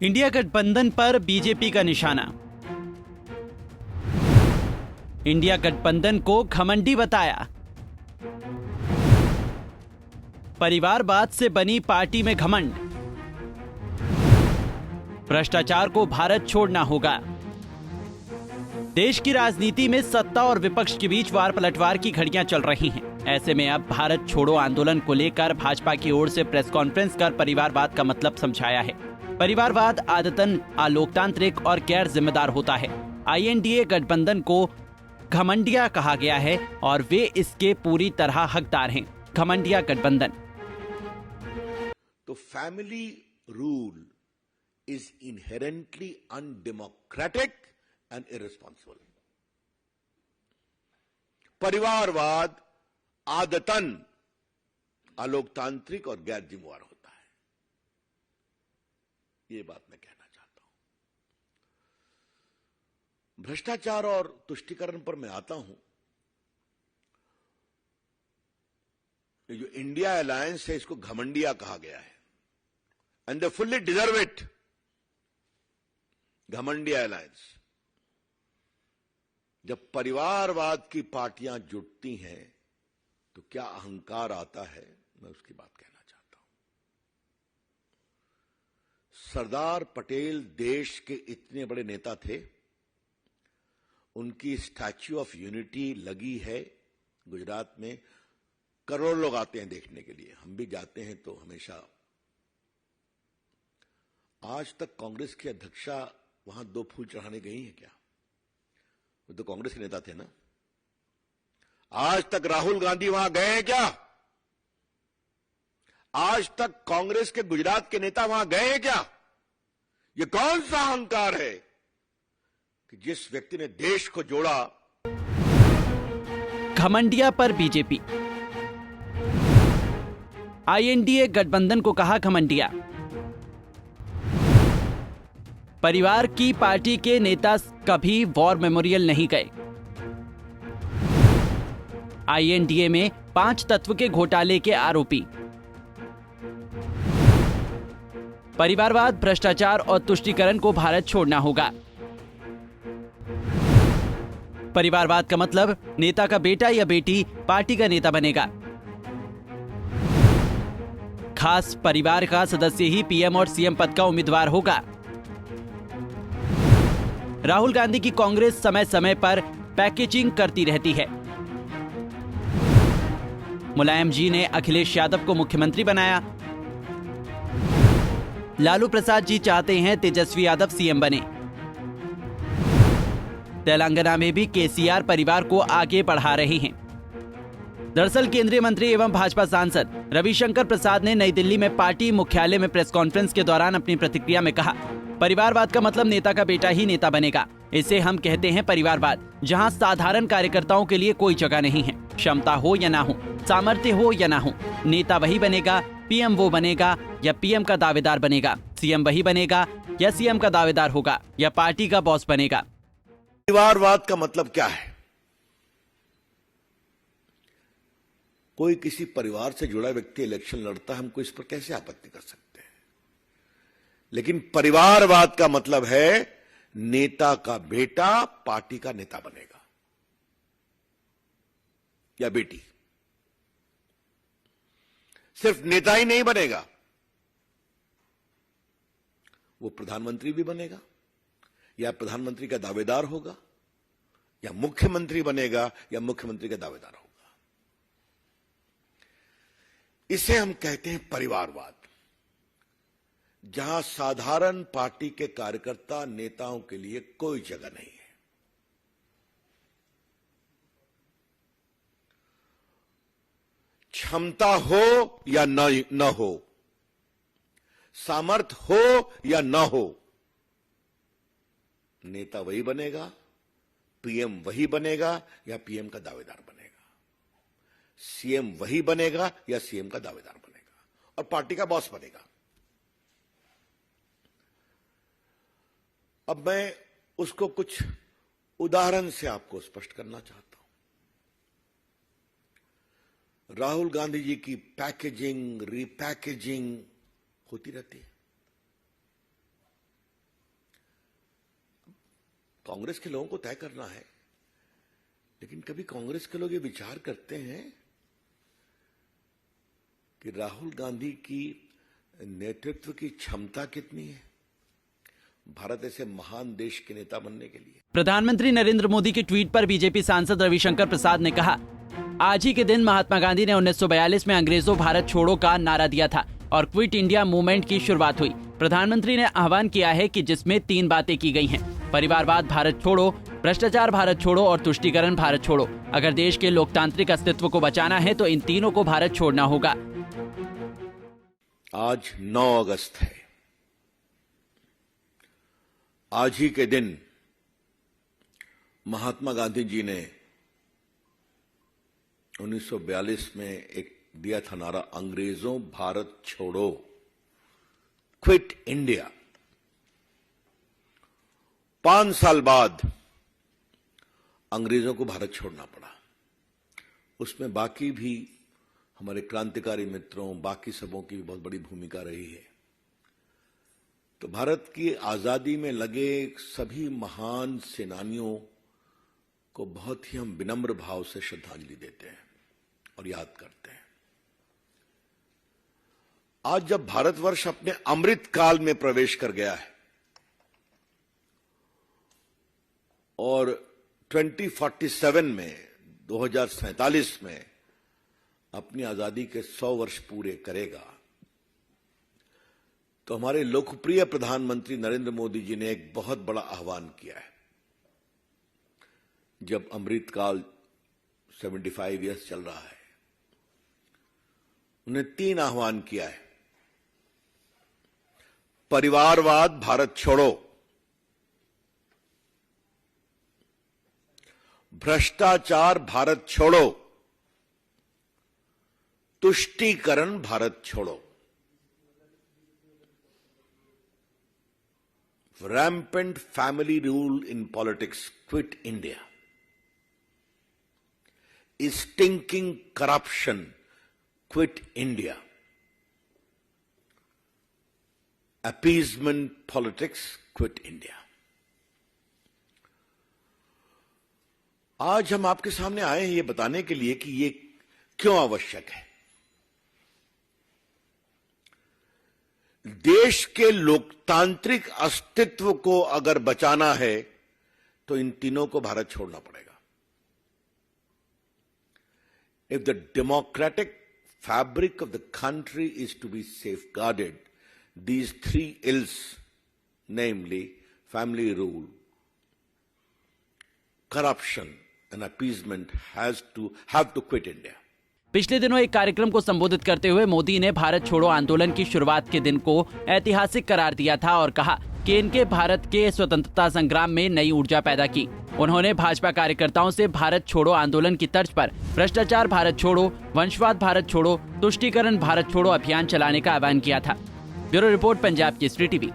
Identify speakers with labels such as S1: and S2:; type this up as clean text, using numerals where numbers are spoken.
S1: India गठबंधन पर BJP का निशाना। इंडिया गठबंधन को घमंडी बताया। परिवारवाद से बनी पार्टी में घमंड। भ्रष्टाचार को भारत छोड़ना होगा। देश की राजनीति में सत्ता और विपक्ष के बीच वार पलटवार की घड़ियां चल रही हैं। ऐसे में अब भारत छोड़ो आंदोलन को लेकर भाजपा की ओर से प्रेस कॉन्फ्रेंस कर परिवारवाद का मतलब समझाया है। परिवारवाद आदतन अलोकतांत्रिक और गैर जिम्मेदार होता है। आईएनडीए गठबंधन को घमंडिया कहा गया है और वे इसके पूरी तरह हकदार हैं। घमंडिया गठबंधन।
S2: तो family rule is inherently undemocratic and irresponsible. परिवारवाद आदतन अलोकतांत्रिक और गैर जिम्मेदार होता है। ये बात मैं कहना चाहता हूं। भ्रष्टाचार और तुष्टीकरण पर मैं आता हूं। ये जो इंडिया अलायंस है, इसको घमंडिया कहा गया है and they fully deserve it. घमंडिया अलायंस। जब परिवारवाद की पार्टियां जुटती हैं तो क्या अहंकार आता है, मैं उसकी बात कहना चाहता हूं। सरदार पटेल देश के इतने बड़े नेता थे, उनकी स्टैच्यू ऑफ यूनिटी लगी है गुजरात में। करोड़ लोग आते हैं देखने के लिए, हम भी जाते हैं तो हमेशा। आज तक कांग्रेस की अध्यक्षा वहां 2 फूल चढ़ाने गई है क्या? वो तो कांग्रेस के नेता थे ना। आज तक राहुल गांधी वहां गए हैं क्या? आज तक कांग्रेस के गुजरात के नेता वहां गए हैं क्या? ये कौन सा अहंकार है कि जिस व्यक्ति ने देश को जोड़ा।
S1: घमंडिया पर बीजेपी। आईएनडीए गठबंधन को कहा घमंडिया। परिवार की पार्टी के नेता कभी वॉर मेमोरियल नहीं गए। आईएनडीए में 5 तत्व के घोटाले के आरोपी। परिवारवाद, भ्रष्टाचार और तुष्टीकरण को भारत छोड़ना होगा। परिवारवाद का मतलब नेता का बेटा या बेटी पार्टी का नेता बनेगा। खास परिवार का सदस्य ही पीएम और सीएम पद का उम्मीदवार होगा। राहुल गांधी की कांग्रेस समय समय पर पैकेजिंग करती रहती है। मुलायम जी ने अखिलेश यादव को मुख्यमंत्री बनाया। लालू प्रसाद जी चाहते हैं तेजस्वी यादव सीएम बने। तेलंगाना में भी केसीआर परिवार को आगे बढ़ा रहे हैं। दरअसल केंद्रीय मंत्री एवं भाजपा सांसद रविशंकर प्रसाद ने नई दिल्ली में पार्टी मुख्यालय में प्रेस कॉन्फ्रेंस के दौरान अपनी प्रतिक्रिया में कहा, परिवारवाद का मतलब नेता का बेटा ही नेता बनेगा। इसे हम कहते हैं परिवारवाद, जहां साधारण कार्यकर्ताओं के लिए कोई जगह नहीं है। क्षमता हो या ना हो, सामर्थ्य हो या ना हो, नेता वही बनेगा, पीएम वो बनेगा या पीएम का दावेदार बनेगा, सीएम वही बनेगा या सीएम का दावेदार होगा या पार्टी का बॉस बनेगा।
S2: परिवारवाद का मतलब क्या है? कोई किसी परिवार से जुड़ा व्यक्ति इलेक्शन लड़ता है, हमको इस पर कैसे आपत्ति कर सकते हैं? लेकिन परिवारवाद का मतलब है नेता का बेटा पार्टी का नेता बनेगा या बेटी। सिर्फ नेता ही नहीं बनेगा, वो प्रधानमंत्री भी बनेगा या प्रधानमंत्री का दावेदार होगा या मुख्यमंत्री बनेगा या मुख्यमंत्री का दावेदार होगा। इसे हम कहते हैं परिवारवाद, जहां साधारण पार्टी के कार्यकर्ता नेताओं के लिए कोई जगह नहीं है। क्षमता हो या न हो, सामर्थ्य हो या न हो, नेता वही बनेगा, पीएम वही बनेगा या पीएम का दावेदार बनेगा, सीएम वही बनेगा या सीएम का दावेदार बनेगा और पार्टी का बॉस बनेगा। अब मैं उसको कुछ उदाहरण से आपको स्पष्ट करना चाहता हूं। राहुल गांधी जी की पैकेजिंग, रीपैकेजिंग होती रहती है। कांग्रेस के लोगों को तय करना है, लेकिन कभी कांग्रेस के लोग ये विचार करते हैं कि राहुल गांधी की नेतृत्व की क्षमता कितनी है भारत ऐसे महान देश के नेता बनने के लिए।
S1: प्रधानमंत्री नरेंद्र मोदी के ट्वीट पर बीजेपी सांसद रविशंकर प्रसाद ने कहा, आज ही के दिन महात्मा गांधी ने 1942 में अंग्रेजों भारत छोड़ो का नारा दिया था और क्विट इंडिया मूवमेंट की शुरुआत हुई। प्रधानमंत्री ने आह्वान किया है कि जिसमें 3 बातें की गई हैं, परिवारवाद भारत छोड़ो, भ्रष्टाचार भारत छोड़ो और तुष्टीकरण भारत छोड़ो। अगर देश के लोकतांत्रिक अस्तित्व को बचाना है तो इन तीनों को भारत छोड़ना होगा।
S2: आज 9 अगस्त है। आज ही के दिन महात्मा गांधी जी ने 1942 में एक दिया था नारा, अंग्रेजों भारत छोड़ो, क्विट इंडिया। 5 साल बाद अंग्रेजों को भारत छोड़ना पड़ा। उसमें बाकी भी हमारे क्रांतिकारी मित्रों, बाकी सबों की भी बहुत बड़ी भूमिका रही है। तो भारत की आजादी में लगे सभी महान सेनानियों को बहुत ही हम विनम्र भाव से श्रद्धांजलि देते हैं और याद करते हैं। आज जब भारतवर्ष अपने अमृत काल में प्रवेश कर गया है और 2047 में 2047 में अपनी आजादी के 100 वर्ष पूरे करेगा, तो हमारे लोकप्रिय प्रधानमंत्री नरेंद्र मोदी जी ने एक बहुत बड़ा आह्वान किया है। जब अमृतकाल 75 इयर्स चल रहा है, उन्हें 3 आह्वान किया है। परिवारवाद भारत छोड़ो, भ्रष्टाचार भारत छोड़ो, तुष्टीकरण भारत छोड़ो। Rampant family rule in politics, quit India. Stinking corruption, quit India. Appeasement politics, quit India. आज हम आपके सामने आए हैं ये बताने के लिए कि ये क्यों आवश्यक है। देश के लोकतांत्रिक अस्तित्व को अगर बचाना है तो इन तीनों को भारत छोड़ना पड़ेगा। If the democratic fabric of the country is to be safeguarded, these 3 ills, namely family rule, corruption and appeasement, have to quit India.
S1: पिछले दिनों एक कार्यक्रम को संबोधित करते हुए मोदी ने भारत छोड़ो आंदोलन की शुरुआत के दिन को ऐतिहासिक करार दिया था और कहा कि इनके भारत के स्वतंत्रता संग्राम में नई ऊर्जा पैदा की। उन्होंने भाजपा कार्यकर्ताओं से भारत छोड़ो आंदोलन की तर्ज पर भ्रष्टाचार भारत छोड़ो, वंशवाद भारत छोड़ो, तुष्टीकरण भारत छोड़ो अभियान चलाने का आह्वान किया था। Bureau report, Punjab Kesari TV.